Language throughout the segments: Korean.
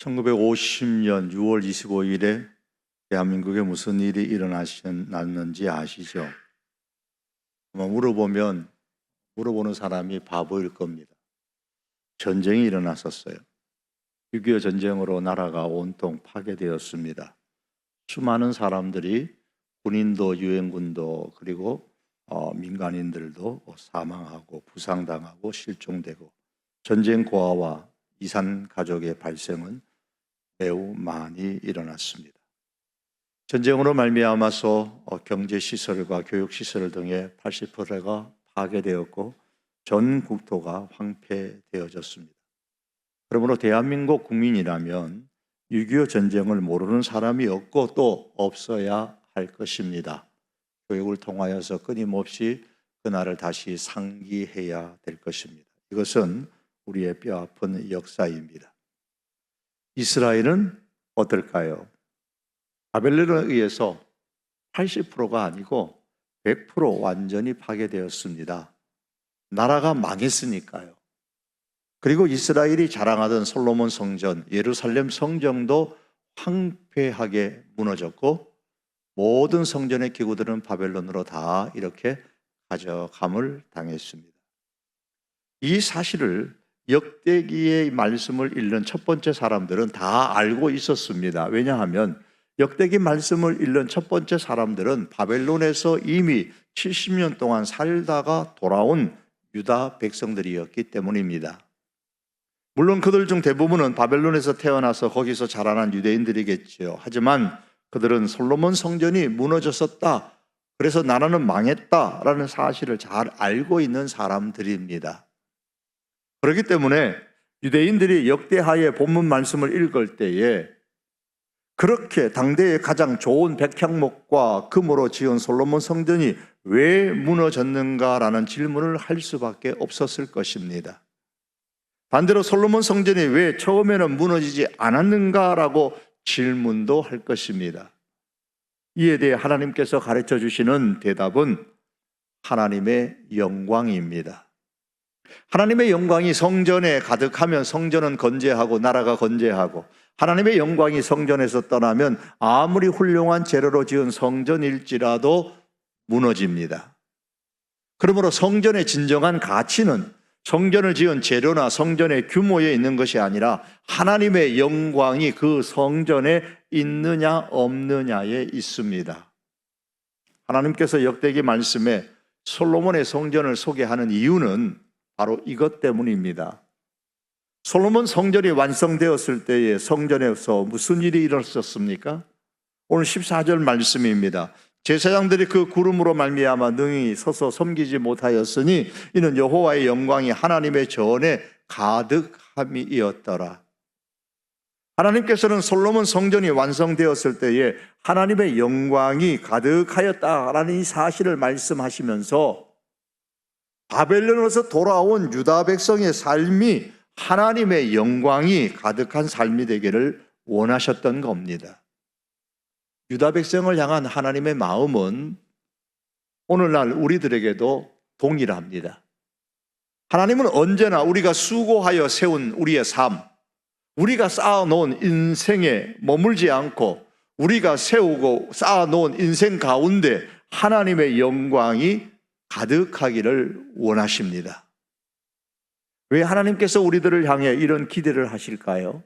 1950년 6월 25일에 대한민국에 무슨 일이 일어났는지 아시죠? 아마 물어보는 사람이 바보일 겁니다. 전쟁이 일어났었어요. 6.25 전쟁으로 나라가 온통 파괴되었습니다. 수많은 사람들이 군인도 유엔군도 그리고 민간인들도 사망하고 부상당하고 실종되고 전쟁 고아와 이산 가족의 발생은 매우 많이 일어났습니다. 전쟁으로 말미암아서 경제시설과 교육시설 등의 80%가 파괴되었고 전 국토가 황폐되어졌습니다. 그러므로 대한민국 국민이라면 6.25 전쟁을 모르는 사람이 없고 또 없어야 할 것입니다. 교육을 통하여서 끊임없이 그날을 다시 상기해야 될 것입니다. 이것은 우리의 뼈아픈 역사입니다. 이스라엘은 어떨까요? 바벨론에 의해서 80%가 아니고 100% 완전히 파괴되었습니다. 나라가 망했으니까요. 그리고 이스라엘이 자랑하던 솔로몬 성전, 예루살렘 성전도 황폐하게 무너졌고 모든 성전의 기구들은 바벨론으로 다 이렇게 가져감을 당했습니다. 이 사실을 역대기의 말씀을 읽는 첫 번째 사람들은 다 알고 있었습니다. 왜냐하면 역대기 말씀을 읽는 첫 번째 사람들은 바벨론에서 이미 70년 동안 살다가 돌아온 유다 백성들이었기 때문입니다. 물론 그들 중 대부분은 바벨론에서 태어나서 거기서 자라난 유대인들이겠지요. 하지만 그들은 솔로몬 성전이 무너졌었다, 그래서 나라는 망했다라는 사실을 잘 알고 있는 사람들입니다. 그렇기 때문에 유대인들이 역대하의 본문 말씀을 읽을 때에 그렇게 당대의 가장 좋은 백향목과 금으로 지은 솔로몬 성전이 왜 무너졌는가라는 질문을 할 수밖에 없었을 것입니다. 반대로 솔로몬 성전이 왜 처음에는 무너지지 않았는가라고 질문도 할 것입니다. 이에 대해 하나님께서 가르쳐 주시는 대답은 하나님의 영광입니다. 하나님의 영광이 성전에 가득하면 성전은 건재하고 나라가 건재하고, 하나님의 영광이 성전에서 떠나면 아무리 훌륭한 재료로 지은 성전일지라도 무너집니다. 그러므로 성전의 진정한 가치는 성전을 지은 재료나 성전의 규모에 있는 것이 아니라 하나님의 영광이 그 성전에 있느냐 없느냐에 있습니다. 하나님께서 역대기 말씀에 솔로몬의 성전을 소개하는 이유는 바로 이것 때문입니다. 솔로몬 성전이 완성되었을 때에 성전에서 무슨 일이 일어났습니까? 오늘 14절 말씀입니다. 제사장들이 그 구름으로 말미암아 능히 서서 섬기지 못하였으니 이는 여호와의 영광이 하나님의 전에 가득함이었더라. 하나님께서는 솔로몬 성전이 완성되었을 때에 하나님의 영광이 가득하였다라는 이 사실을 말씀하시면서 바벨론에서 돌아온 유다 백성의 삶이 하나님의 영광이 가득한 삶이 되기를 원하셨던 겁니다. 유다 백성을 향한 하나님의 마음은 오늘날 우리들에게도 동일합니다. 하나님은 언제나 우리가 수고하여 세운 우리의 삶, 우리가 쌓아놓은 인생에 머물지 않고 우리가 세우고 쌓아놓은 인생 가운데 하나님의 영광이 가득하기를 원하십니다. 왜 하나님께서 우리들을 향해 이런 기대를 하실까요?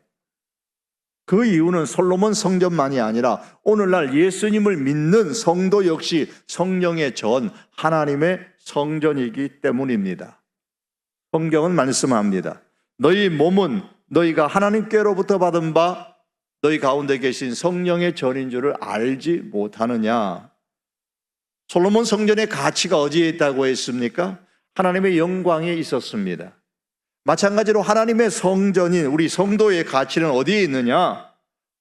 그 이유는 솔로몬 성전만이 아니라 오늘날 예수님을 믿는 성도 역시 성령의 전, 하나님의 성전이기 때문입니다. 성경은 말씀합니다. 너희 몸은 너희가 하나님께로부터 받은 바 너희 가운데 계신 성령의 전인 줄을 알지 못하느냐. 솔로몬 성전의 가치가 어디에 있다고 했습니까? 하나님의 영광에 있었습니다. 마찬가지로 하나님의 성전인 우리 성도의 가치는 어디에 있느냐?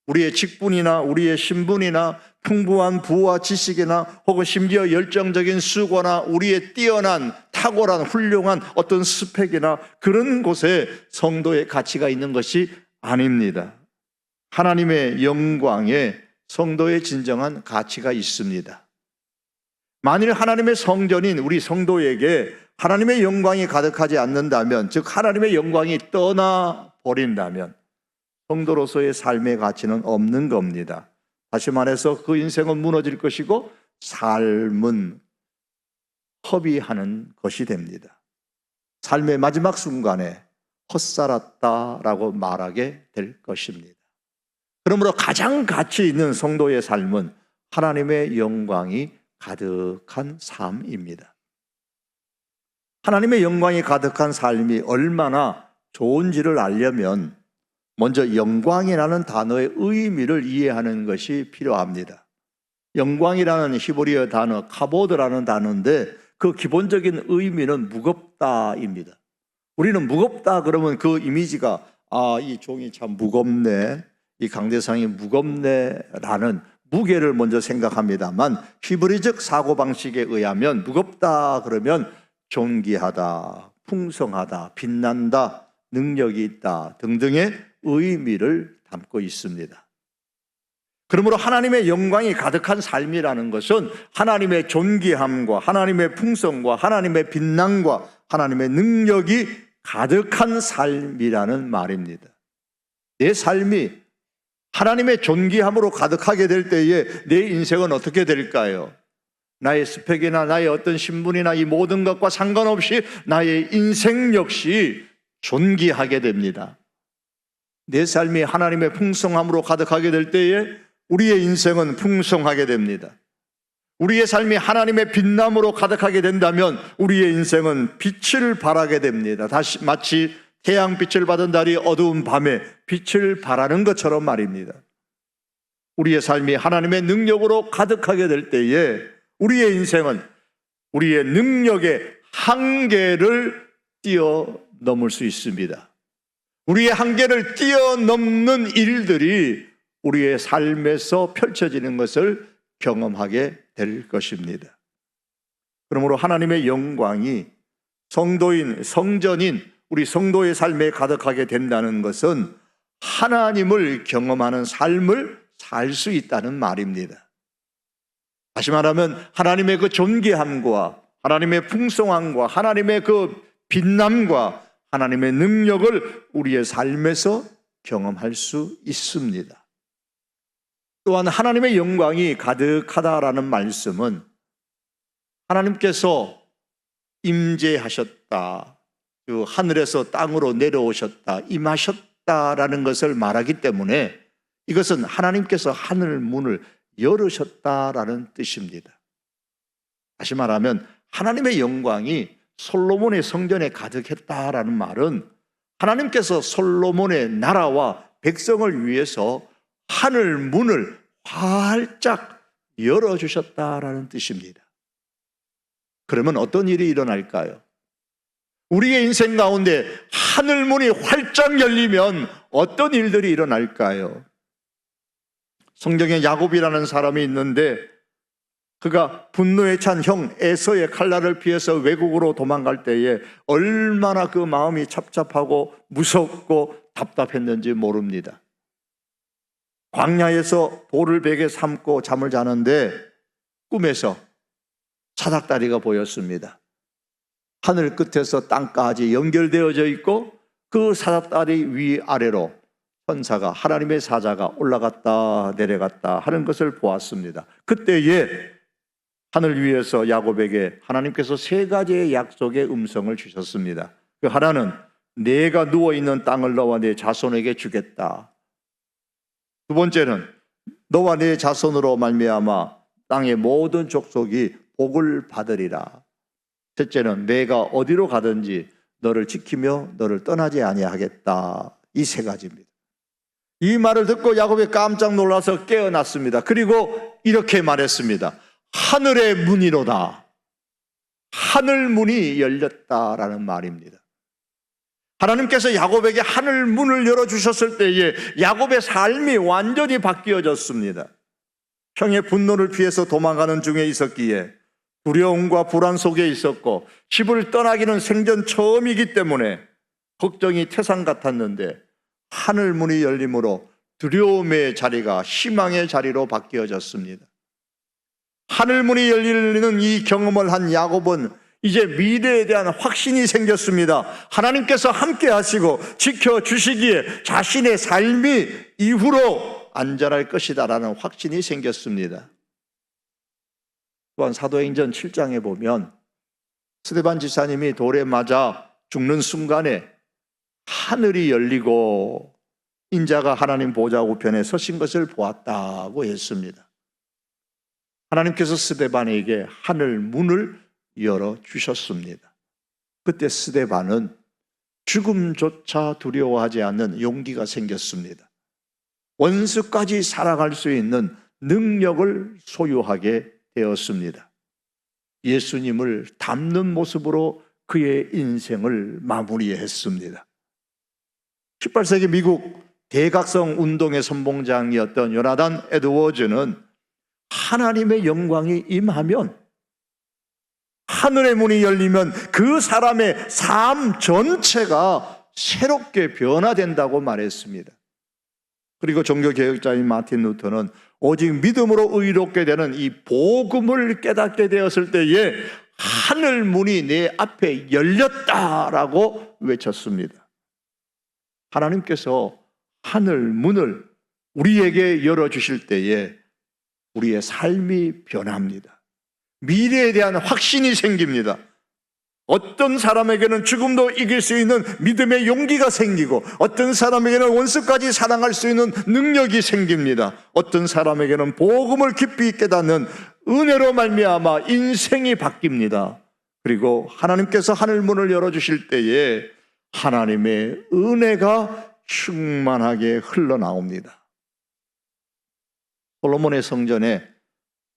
우리의 직분이나 우리의 신분이나 풍부한 부와 지식이나 혹은 심지어 열정적인 수고나 우리의 뛰어난 탁월한 훌륭한 어떤 스펙이나 그런 곳에 성도의 가치가 있는 것이 아닙니다. 하나님의 영광에 성도의 진정한 가치가 있습니다. 만일 하나님의 성전인 우리 성도에게 하나님의 영광이 가득하지 않는다면, 즉 하나님의 영광이 떠나버린다면 성도로서의 삶의 가치는 없는 겁니다. 다시 말해서 그 인생은 무너질 것이고 삶은 허비하는 것이 됩니다. 삶의 마지막 순간에 헛살았다라고 말하게 될 것입니다. 그러므로 가장 가치 있는 성도의 삶은 하나님의 영광이 가득한 삶입니다. 하나님의 영광이 가득한 삶이 얼마나 좋은지를 알려면 먼저 영광이라는 단어의 의미를 이해하는 것이 필요합니다. 영광이라는 히브리어 단어 카보드라는 단어인데 그 기본적인 의미는 무겁다입니다. 우리는 무겁다 그러면 그 이미지가 이 종이 참 무겁네, 이 강대상이 무겁네 라는 무게를 먼저 생각합니다만 히브리적 사고방식에 의하면 무겁다 그러면 존귀하다, 풍성하다, 빛난다, 능력이 있다 등등의 의미를 담고 있습니다. 그러므로 하나님의 영광이 가득한 삶이라는 것은 하나님의 존귀함과 하나님의 풍성과 하나님의 빛남과 하나님의 능력이 가득한 삶이라는 말입니다. 내 삶이 하나님의 존귀함으로 가득하게 될 때에 내 인생은 어떻게 될까요? 나의 스펙이나 나의 어떤 신분이나 이 모든 것과 상관없이 나의 인생 역시 존귀하게 됩니다. 내 삶이 하나님의 풍성함으로 가득하게 될 때에 우리의 인생은 풍성하게 됩니다. 우리의 삶이 하나님의 빛남으로 가득하게 된다면 우리의 인생은 빛을 발하게 됩니다. 다시 마치 태양빛을 받은 달이 어두운 밤에 빛을 발하는 것처럼 말입니다. 우리의 삶이 하나님의 능력으로 가득하게 될 때에 우리의 인생은 우리의 능력의 한계를 뛰어넘을 수 있습니다. 우리의 한계를 뛰어넘는 일들이 우리의 삶에서 펼쳐지는 것을 경험하게 될 것입니다. 그러므로 하나님의 영광이 성도인, 성전인 우리 성도의 삶에 가득하게 된다는 것은 하나님을 경험하는 삶을 살 수 있다는 말입니다. 다시 말하면 하나님의 그 존귀함과 하나님의 풍성함과 하나님의 그 빛남과 하나님의 능력을 우리의 삶에서 경험할 수 있습니다. 또한 하나님의 영광이 가득하다라는 말씀은 하나님께서 임재하셨다, 그 하늘에서 땅으로 내려오셨다, 임하셨다라는 것을 말하기 때문에 이것은 하나님께서 하늘 문을 열으셨다라는 뜻입니다. 다시 말하면 하나님의 영광이 솔로몬의 성전에 가득했다라는 말은 하나님께서 솔로몬의 나라와 백성을 위해서 하늘 문을 활짝 열어주셨다라는 뜻입니다. 그러면 어떤 일이 일어날까요? 우리의 인생 가운데 하늘 문이 활짝 열리면 어떤 일들이 일어날까요? 성경에 야곱이라는 사람이 있는데 그가 분노에 찬 형 에서의 칼날을 피해서 외국으로 도망갈 때에 얼마나 그 마음이 찹찹하고 무섭고 답답했는지 모릅니다. 광야에서 돌을 베개 삼고 잠을 자는데 꿈에서 사닥다리가 보였습니다. 하늘 끝에서 땅까지 연결되어져 있고 그 사닥다리 위아래로 천사가, 하나님의 사자가 올라갔다 내려갔다 하는 것을 보았습니다. 그때에 하늘 위에서 야곱에게 하나님께서 세 가지의 약속의 음성을 주셨습니다. 그 하나는 내가 누워있는 땅을 너와 내 자손에게 주겠다. 두 번째는 너와 내 자손으로 말미암아 땅의 모든 족속이 복을 받으리라. 셋째는 내가 어디로 가든지 너를 지키며 너를 떠나지 아니하겠다. 이 세 가지입니다. 이 말을 듣고 야곱이 깜짝 놀라서 깨어났습니다. 그리고 이렇게 말했습니다. 하늘의 문이로다. 하늘 문이 열렸다라는 말입니다. 하나님께서 야곱에게 하늘 문을 열어주셨을 때에 야곱의 삶이 완전히 바뀌어졌습니다. 형의 분노를 피해서 도망가는 중에 있었기에 두려움과 불안 속에 있었고 집을 떠나기는 생전 처음이기 때문에 걱정이 태산 같았는데 하늘 문이 열림으로 두려움의 자리가 희망의 자리로 바뀌어졌습니다. 하늘 문이 열리는 이 경험을 한 야곱은 이제 미래에 대한 확신이 생겼습니다. 하나님께서 함께 하시고 지켜주시기에 자신의 삶이 이후로 안전할 것이다라는 확신이 생겼습니다. 또한 사도행전 7장에 보면 스데반 지사님이 돌에 맞아 죽는 순간에 하늘이 열리고 인자가 하나님 보좌 우편에 서신 것을 보았다고 했습니다. 하나님께서 스데반에게 하늘 문을 열어주셨습니다. 그때 스데반은 죽음조차 두려워하지 않는 용기가 생겼습니다. 원수까지 살아갈 수 있는 능력을 소유하게 되었습니다. 예수님을 닮는 모습으로 그의 인생을 마무리했습니다. 18세기 미국 대각성 운동의 선봉장이었던 요나단 에드워즈는 하나님의 영광이 임하면, 하늘의 문이 열리면 그 사람의 삶 전체가 새롭게 변화된다고 말했습니다. 그리고 종교개혁자인 마틴 루터는 오직 믿음으로 의롭게 되는 이 복음을 깨닫게 되었을 때에 하늘 문이 내 앞에 열렸다라고 외쳤습니다. 하나님께서 하늘 문을 우리에게 열어주실 때에 우리의 삶이 변합니다. 미래에 대한 확신이 생깁니다. 어떤 사람에게는 죽음도 이길 수 있는 믿음의 용기가 생기고, 어떤 사람에게는 원수까지 사랑할 수 있는 능력이 생깁니다. 어떤 사람에게는 복음을 깊이 깨닫는 은혜로 말미암아 인생이 바뀝니다. 그리고 하나님께서 하늘문을 열어주실 때에 하나님의 은혜가 충만하게 흘러나옵니다. 솔로몬의 성전에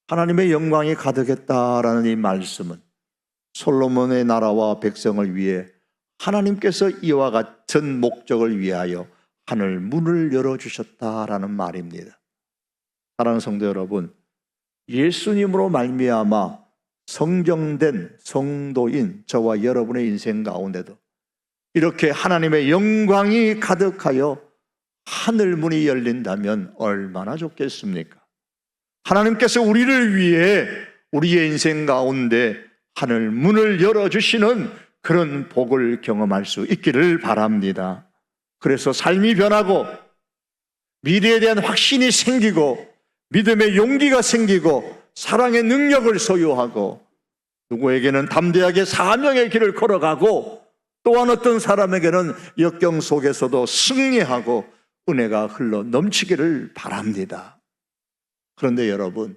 하나님의 영광이 가득했다라는 이 말씀은 솔로몬의 나라와 백성을 위해 하나님께서 이와 같은 목적을 위하여 하늘 문을 열어주셨다라는 말입니다. 사랑하는 성도 여러분, 예수님으로 말미암아 성정된 성도인 저와 여러분의 인생 가운데도 이렇게 하나님의 영광이 가득하여 하늘 문이 열린다면 얼마나 좋겠습니까? 하나님께서 우리를 위해 우리의 인생 가운데 하늘 문을 열어주시는 그런 복을 경험할 수 있기를 바랍니다. 그래서 삶이 변하고 미래에 대한 확신이 생기고 믿음의 용기가 생기고 사랑의 능력을 소유하고 누구에게는 담대하게 사명의 길을 걸어가고 또한 어떤 사람에게는 역경 속에서도 승리하고 은혜가 흘러 넘치기를 바랍니다. 그런데 여러분,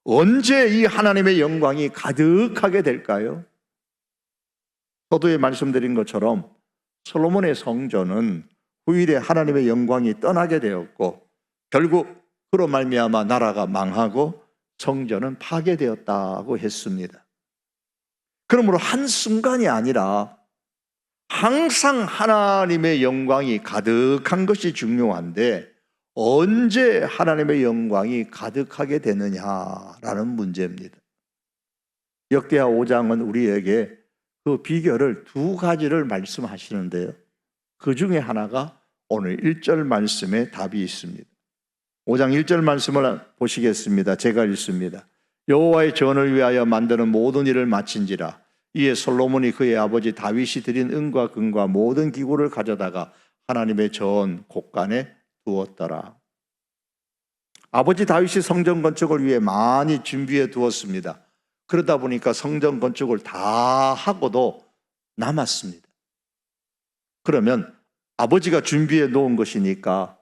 언제 이 하나님의 영광이 가득하게 될까요? 서두에 말씀드린 것처럼 솔로몬의 성전은 후일에 하나님의 영광이 떠나게 되었고 결국 그로 말미암아 나라가 망하고 성전은 파괴되었다고 했습니다. 그러므로 한순간이 아니라 항상 하나님의 영광이 가득한 것이 중요한데 언제 하나님의 영광이 가득하게 되느냐라는 문제입니다. 역대하 5장은 우리에게 그 비결을 두 가지를 말씀하시는데요, 그 중에 하나가 오늘 1절 말씀에 답이 있습니다. 5장 1절 말씀을 보시겠습니다. 제가 읽습니다. 여호와의 전을 위하여 만드는 모든 일을 마친지라. 이에 솔로몬이 그의 아버지 다윗이 드린 은과 금과 모든 기구를 가져다가 하나님의 전 곳간에 두었더라. 아버지 다윗이 성전 건축을 위해 많이 준비해 두었습니다. 그러다 보니까 성전 건축을 다 하고도 남았습니다. 그러면 아버지가 준비해 놓은 것이니까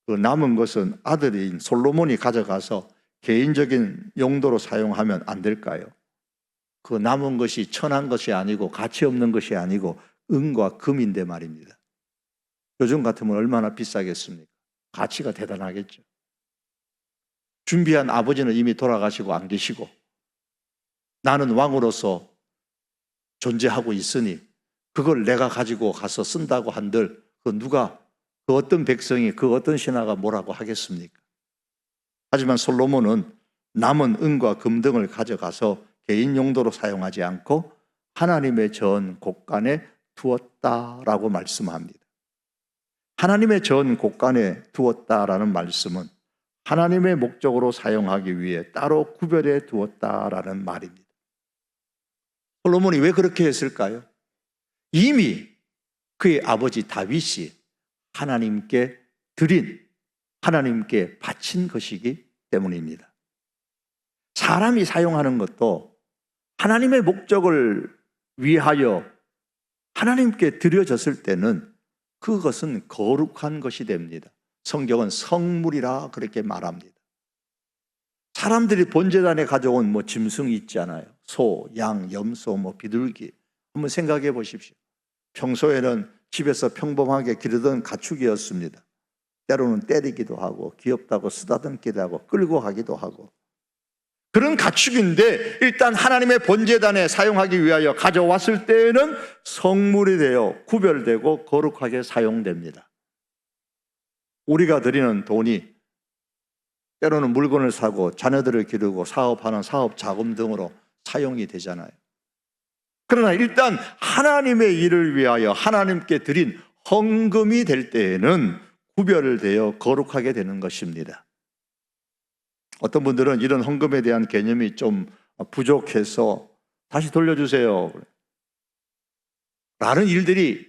그 남은 것은 아들인 솔로몬이 가져가서 개인적인 용도로 사용하면 안 될까요? 그 남은 것이 천한 것이 아니고 가치 없는 것이 아니고 은과 금인데 말입니다. 요즘 같으면 얼마나 비싸겠습니까? 가치가 대단하겠죠. 준비한 아버지는 이미 돌아가시고 안 계시고 나는 왕으로서 존재하고 있으니 그걸 내가 가지고 가서 쓴다고 한들 그 누가, 그 어떤 백성이, 그 어떤 신하가 뭐라고 하겠습니까? 하지만 솔로몬은 남은 은과 금 등을 가져가서 개인 용도로 사용하지 않고 하나님의 전 곳간에 두었다라고 말씀합니다. 하나님의 전 곳간에 두었다라는 말씀은 하나님의 목적으로 사용하기 위해 따로 구별해 두었다라는 말입니다. 솔로몬이 왜 그렇게 했을까요? 이미 그의 아버지 다윗이 하나님께 드린, 하나님께 바친 것이기 때문입니다. 사람이 사용하는 것도 하나님의 목적을 위하여 하나님께 드려졌을 때는 그것은 거룩한 것이 됩니다. 성경은 성물이라 그렇게 말합니다. 사람들이 번제단에 가져온 짐승이 있잖아요. 소, 양, 염소, 비둘기. 한번 생각해 보십시오. 평소에는 집에서 평범하게 기르던 가축이었습니다. 때로는 때리기도 하고 귀엽다고 쓰다듬기도 하고 끌고 가기도 하고 그런 가축인데 일단 하나님의 번제단에 사용하기 위하여 가져왔을 때에는 성물이 되어 구별되고 거룩하게 사용됩니다. 우리가 드리는 돈이 때로는 물건을 사고 자녀들을 기르고 사업하는 사업 자금 등으로 사용이 되잖아요. 그러나 일단 하나님의 일을 위하여 하나님께 드린 헌금이 될 때에는 구별되어 거룩하게 되는 것입니다. 어떤 분들은 이런 헌금에 대한 개념이 좀 부족해서 다시 돌려주세요 라는 일들이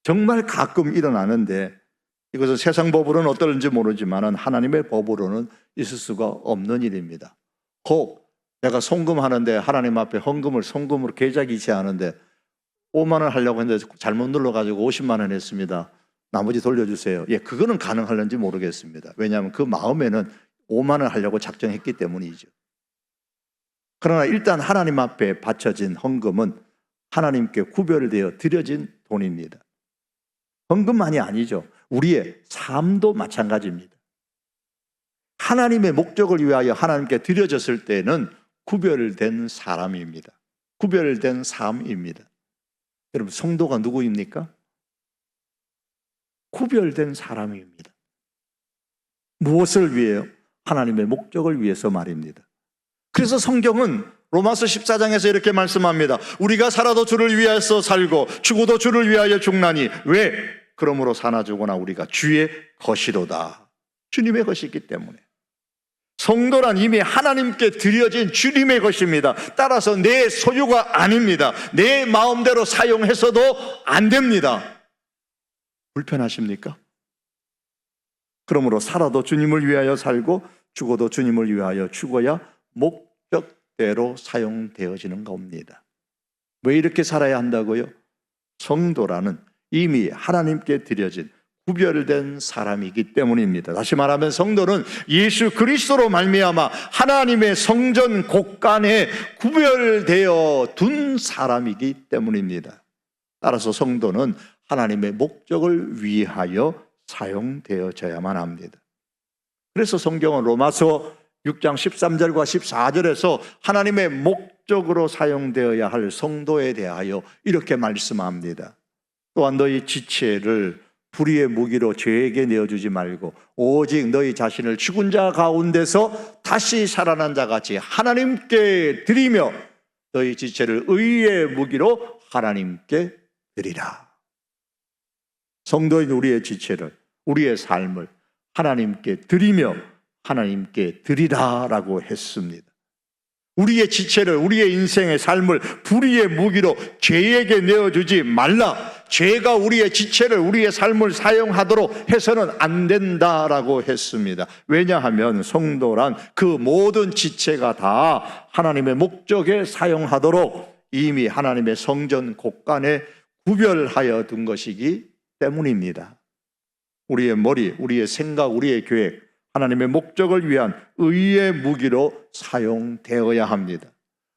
정말 가끔 일어나는데 이것은 세상 법으로는 어떨지 모르지만 하나님의 법으로는 있을 수가 없는 일입니다. 혹 내가 송금하는데 하나님 앞에 헌금을 송금으로 계좌 기시하는데 5만 원 하려고 했는데 잘못 눌러가지고 50만 원 했습니다. 나머지 돌려주세요. 그거는 가능할는지 모르겠습니다. 왜냐하면 그 마음에는 5만 원 하려고 작정했기 때문이죠. 그러나 일단 하나님 앞에 바쳐진 헌금은 하나님께 구별되어 드려진 돈입니다. 헌금만이 아니죠. 우리의 삶도 마찬가지입니다. 하나님의 목적을 위하여 하나님께 드려졌을 때는 구별된 사람입니다. 구별된 삶입니다. 여러분, 성도가 누구입니까? 구별된 사람입니다. 무엇을 위해요? 하나님의 목적을 위해서 말입니다. 그래서 성경은 로마서 14장에서 이렇게 말씀합니다. 우리가 살아도 주를 위하여서 살고 죽어도 주를 위하여 죽나니 왜? 그러므로 사나 죽으나 우리가 주의 것이로다. 주님의 것이기 때문에. 성도란 이미 하나님께 드려진 주님의 것입니다. 따라서 내 소유가 아닙니다. 내 마음대로 사용해서도 안 됩니다. 불편하십니까? 그러므로 살아도 주님을 위하여 살고 죽어도 주님을 위하여 죽어야 목적대로 사용되어지는 겁니다. 왜 이렇게 살아야 한다고요? 성도라는 이미 하나님께 드려진 구별된 사람이기 때문입니다. 다시 말하면 성도는 예수 그리스도로 말미암아 하나님의 성전 곳간에 구별되어 둔 사람이기 때문입니다. 따라서 성도는 하나님의 목적을 위하여 사용되어져야만 합니다. 그래서 성경은 로마서 6장 13절과 14절에서 하나님의 목적으로 사용되어야 할 성도에 대하여 이렇게 말씀합니다. 또한 너희 지체를 불의의 무기로 죄에게 내어주지 말고 오직 너희 자신을 죽은 자 가운데서 다시 살아난 자 같이 하나님께 드리며 너희 지체를 의의 무기로 하나님께 드리라. 성도인 우리의 지체를, 우리의 삶을 하나님께 드리며 하나님께 드리라라고 했습니다. 우리의 지체를, 우리의 인생의 삶을 불의의 무기로 죄에게 내어주지 말라. 죄가 우리의 지체를, 우리의 삶을 사용하도록 해서는 안 된다라고 했습니다. 왜냐하면 성도란 그 모든 지체가 다 하나님의 목적에 사용하도록 이미 하나님의 성전 곳간에 구별하여 둔 것이기 때문입니다. 우리의 머리, 우리의 생각, 우리의 계획, 하나님의 목적을 위한 의의 무기로 사용되어야 합니다.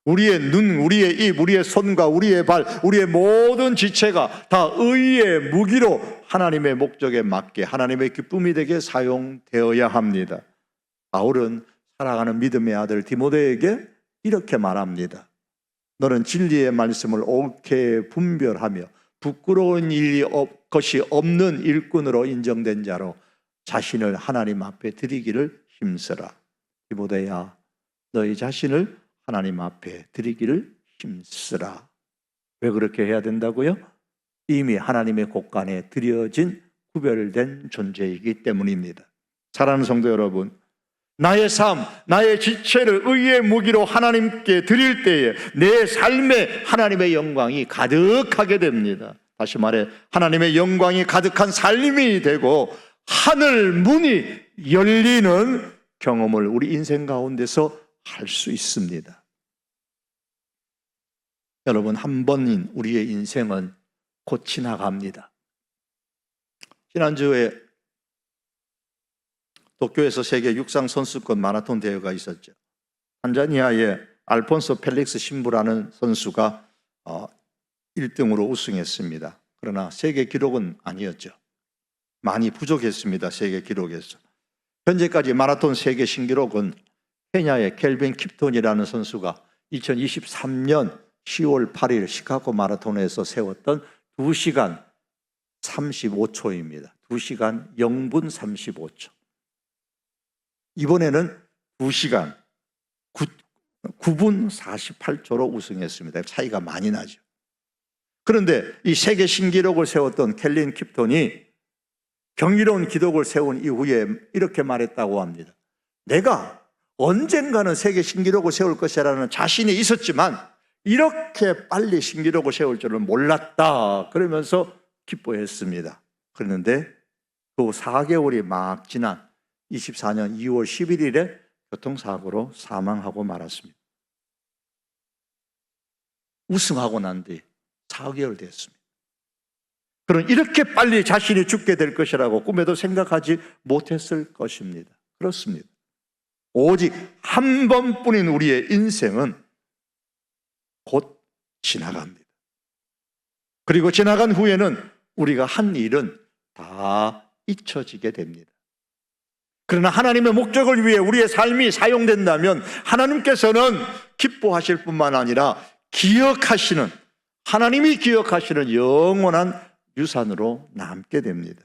우리의 눈, 우리의 입, 우리의 손과 우리의 발, 우리의 모든 지체가 다 의의 무기로 하나님의 목적에 맞게 하나님의 기쁨이 되게 사용되어야 합니다. 바울은 사랑하는 믿음의 아들 디모데에게 이렇게 말합니다. 너는 진리의 말씀을 옳게 분별하며 부끄러운 것이 없는 일꾼으로 인정된 자로 자신을 하나님 앞에 드리기를 힘쓰라. 디모데야, 너희 자신을 하나님 앞에 드리기를 힘쓰라. 왜 그렇게 해야 된다고요? 이미 하나님의 곳간에 드려진 구별된 존재이기 때문입니다. 사랑하는 성도 여러분, 나의 삶, 나의 지체를 의의 무기로 하나님께 드릴 때에 내 삶에 하나님의 영광이 가득하게 됩니다. 다시 말해 하나님의 영광이 가득한 삶이 되고 하늘 문이 열리는 경험을 우리 인생 가운데서 할 수 있습니다. 여러분, 한 번인 우리의 인생은 곧 지나갑니다. 지난주에 도쿄에서 세계 육상 선수권 마라톤 대회가 있었죠. 탄자니아의 알폰소 펠릭스 신부라는 선수가 1등으로 우승했습니다. 그러나 세계 기록은 아니었죠. 많이 부족했습니다. 세계 기록에서. 현재까지 마라톤 세계 신기록은 케냐의 켈빈 킵톤이라는 선수가 2023년 10월 8일 시카고 마라톤에서 세웠던 2시간 35초입니다. 2시간 0분 35초. 이번에는 2시간 9분 48초로 우승했습니다. 차이가 많이 나죠. 그런데 이 세계 신기록을 세웠던 켈빈 킵톤이 경이로운 기록을 세운 이후에 이렇게 말했다고 합니다. 내가 언젠가는 세계 신기록을 세울 것이라는 자신이 있었지만 이렇게 빨리 신기록을 세울 줄은 몰랐다. 그러면서 기뻐했습니다. 그런데 그 4개월이 막 지난 24년 2월 11일에 교통사고로 사망하고 말았습니다. 우승하고 난 뒤 4개월 됐습니다. 그럼 이렇게 빨리 자신이 죽게 될 것이라고 꿈에도 생각하지 못했을 것입니다. 그렇습니다. 오직 한 번뿐인 우리의 인생은 곧 지나갑니다. 그리고 지나간 후에는 우리가 한 일은 다 잊혀지게 됩니다. 그러나 하나님의 목적을 위해 우리의 삶이 사용된다면 하나님께서는 기뻐하실 뿐만 아니라 기억하시는, 하나님이 기억하시는 영원한 유산으로 남게 됩니다.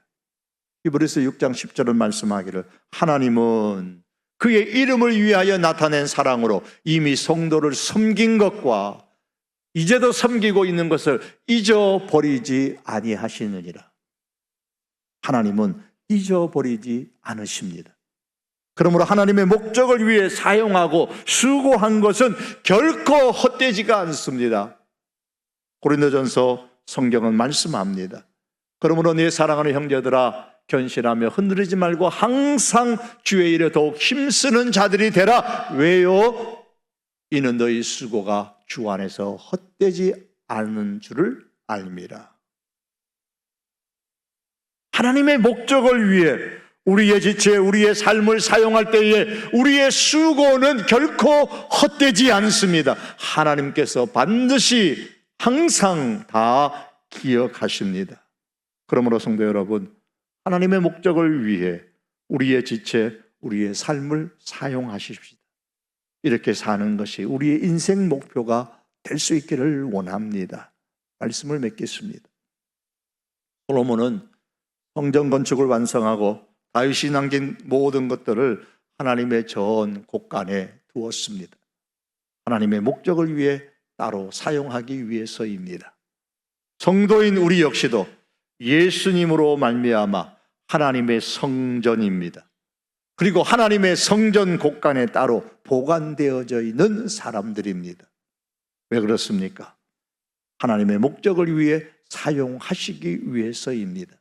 히브리서 6장 10절은 말씀하기를 하나님은 그의 이름을 위하여 나타낸 사랑으로 이미 성도를 섬긴 것과 이제도 섬기고 있는 것을 잊어버리지 아니하시느니라. 하나님은 잊어버리지 않으십니다. 그러므로 하나님의 목적을 위해 사용하고 수고한 것은 결코 헛되지가 않습니다. 고린도전서 성경은 말씀합니다. 그러므로 내 사랑하는 형제들아 견실하며 흔들리지 말고 항상 주의 일에 더욱 힘쓰는 자들이 되라. 왜요? 이는 너희 수고가 주 안에서 헛되지 않은 줄을 알미라. 하나님의 목적을 위해 우리의 지체, 우리의 삶을 사용할 때에 우리의 수고는 결코 헛되지 않습니다. 하나님께서 반드시 항상 다 기억하십니다. 그러므로 성도 여러분, 하나님의 목적을 위해 우리의 지체, 우리의 삶을 사용하십시다. 이렇게 사는 것이 우리의 인생 목표가 될 수 있기를 원합니다. 말씀을 맺겠습니다. 솔로몬은 성전 건축을 완성하고 다윗이 남긴 모든 것들을 하나님의 전 곳간에 두었습니다. 하나님의 목적을 위해 따로 사용하기 위해서입니다. 성도인 우리 역시도 예수님으로 말미암아 하나님의 성전입니다. 그리고 하나님의 성전 곳간에 따로 보관되어져 있는 사람들입니다. 왜 그렇습니까? 하나님의 목적을 위해 사용하시기 위해서입니다.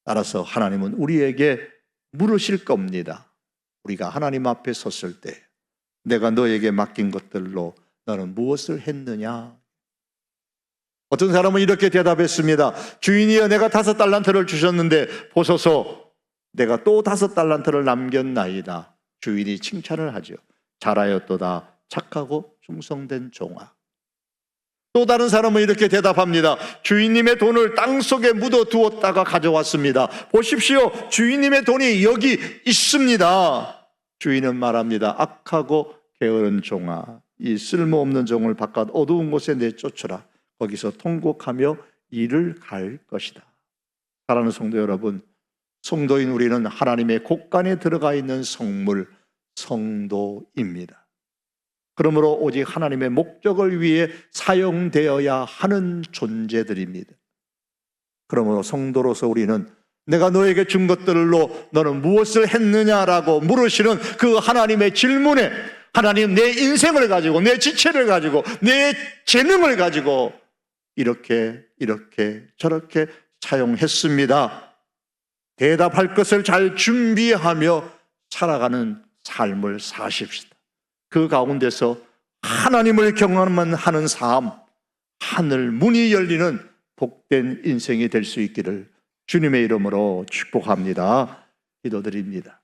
따라서 하나님은 우리에게 물으실 겁니다. 우리가 하나님 앞에 섰을 때 내가 너에게 맡긴 것들로 너는 무엇을 했느냐? 어떤 사람은 이렇게 대답했습니다. 주인이여, 내가 5달란트를 주셨는데 보소서, 내가 또 5달란트를 남겼나이다. 주인이 칭찬을 하죠. 잘하였도다, 착하고 충성된 종아. 또 다른 사람은 이렇게 대답합니다. 주인님의 돈을 땅속에 묻어두었다가 가져왔습니다. 보십시오, 주인님의 돈이 여기 있습니다. 주인은 말합니다. 악하고 게으른 종아, 이 쓸모없는 종을 바깥 어두운 곳에 내쫓으라. 거기서 통곡하며 이를 갈 것이다. 사랑하는 성도 여러분, 성도인 우리는 하나님의 곳간에 들어가 있는 성물, 성도입니다. 그러므로 오직 하나님의 목적을 위해 사용되어야 하는 존재들입니다. 그러므로 성도로서 우리는 내가 너에게 준 것들로 너는 무엇을 했느냐라고 물으시는 그 하나님의 질문에 하나님 내 인생을 가지고 내 지체를 가지고 내 재능을 가지고 이렇게 저렇게 사용했습니다. 대답할 것을 잘 준비하며 살아가는 삶을 사십시다. 그 가운데서 하나님을 경험하는 삶, 하늘 문이 열리는 복된 인생이 될 수 있기를 주님의 이름으로 축복합니다. 기도드립니다.